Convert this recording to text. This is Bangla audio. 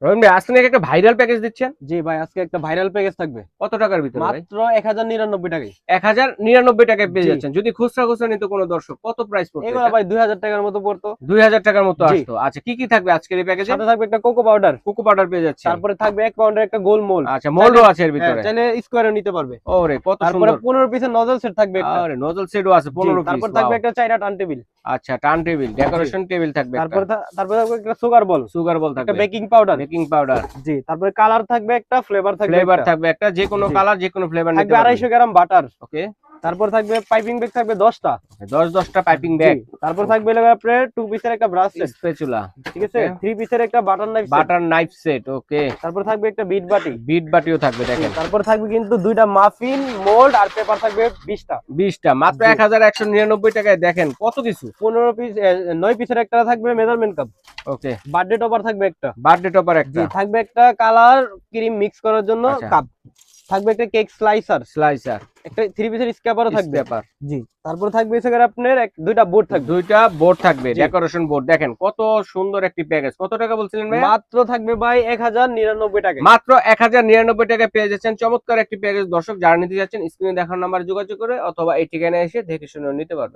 রহিম ভাই আজকে নাকি একটা ভাইরাল প্যাকেজ দিচ্ছেন? জি ভাই, আজকে একটা ভাইরাল প্যাকেজ থাকবে কত টাকার ভিতরে ভাই? মাত্র 1099 টাকায়। 1099 টাকায় পেয়ে জি, যাচ্ছেন। যদি খুচরা খুচরা নিতে কোনো দর্শক কত প্রাইস পড়তো এগুলো এটা? ভাই 2000 টাকার মতো পড়তো। 2000 টাকার মতো জি, আসতো। আচ্ছা কি কি থাকবে আজকের এই প্যাকেজে? সাথে থাকবে একটা কোকো পাউডার, কোকো পাউডার পেয়ে যাচ্ছেন। তারপরে থাকবে 1 পাউন্ডের একটা গোল মোল্ড। আচ্ছা মোল্ডও আছে এর হ্যাঁ, ভিতরে। চাইলে স্কোয়ারও নিতে পারবে। ওরে কত তারপরে সুন্দর। 15 পিসের নজল সেট থাকবে একটা। আরে নজল সেটও আছে জি, 15 পিস। তারপর থাকবে ওয়াও। একটা চাইনা টার্ন টেবিল। আচ্ছা টার্ন টেবিল, জি, ডেকোরেশন টেবিল থাকবে একটা। তারপরে থাকবে একটা সুগার বল, সুগার বল একটা থাকবে। Baking powder. Baking powder. জি, তারপরে কালার থাকবে একটা, ফ্লেভার থাকবে ফ্লেভার একটা। থাকবে একটা, যে কোনো জি, কালার যে কোনো ফ্লেভার নিতে থাকবে পারবেন। 250 গ্রাম বাটার। ওকে। তারপর থাকবে পাইপিং ব্যাগ থাকবে 10টা। 10টা পাইপিং জি, ব্যাগ। তারপর থাকবে হলো আপনার 2 পিসের একটা ব্রাশ সেট। স্প্যাচুলা। ঠিক আছে, 3 পিসের একটা butter knife set. Butter knife set. Okay. তারপর থাকবে একটা বিট বাটি। বিট বাটিও থাকবে দেখেন। তারপর থাকবে কিন্তু দুইটা মাফিন মোল্ড আর পেপার থাকবে 20টা। 20টা মাত্র জি। 1199 টাকায় দেখেন কত কিছু। 15 পিস 9 পিসের একটা থাকবে মেজারমেন্ট কাপ। ওকে। বার্থডে টপার থাকবে একটা। বার্থডে টপার জি, একটা। থাকবে একটা কালার ক্রিম মিক্স করার জন্য আচ্ছা। কাপ। থাকবে একটা কেক স্লাইসার, স্লাইসার। একটা 3 পিসের স্ক্র্যাপারও থাকবে। পেপার। জি, তারপর থাকবে এখানে আপনার দুইটা বোর্ড থাকবে। দুইটা বোর্ড থাকবে, জি। Decoration board. দেখেন কত সুন্দর একটি প্যাকেজ। কত টাকা বলছিলেন ভাই? মাত্র থাকবে ভাই 1099 টাকায়। মাত্র 1099 টাকায় পেয়ে যাচ্ছেন চমৎকার একটি প্যাকেজ। দর্শক যারা নিতে যাচ্ছেন স্ক্রিনে দেখানো নাম্বার যোগাযোগ করে অথবা এই ঠিকানায় এসে দেখে শুনে নিতে পারবেন।